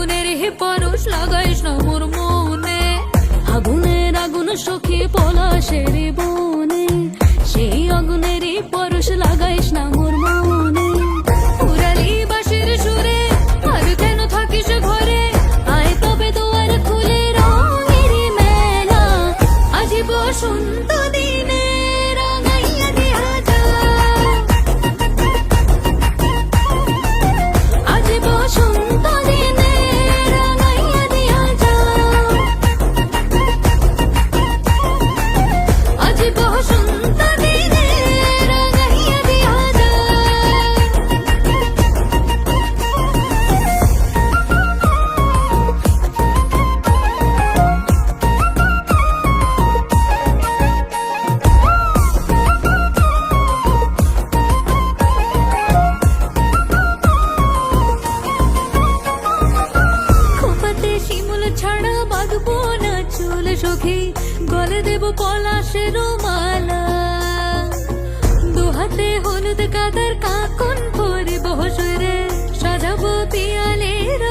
আগুনের হে পরশ লাগাইস না মোর মনে, আগুনের আগুন সখী পলাশের বনে, সেই আগুনেরই পরশ লাগাইস না মোর মনে। পুরালি বাঁশির সুরে আর কেন থাকিস ঘরে, আয় তবে দুয়ার খুলে রঙের মেলা, আজি বসন্ত দিনে রাঙাইয়া দিয়া যা, আজি বসন্ত দিনে রাঙাইয়া দিয়া যা, আজি বসন্ত দিনে রাঙাইয়া দিয়া যা। খোপাতে শিমুল ছাড়া বাঁধবো না চুল সখী, গলে দেব পলাশের মালা, দুহাতে হলুদ কাদার কাকন পরিব সরে, সাজাবো পিয়ালের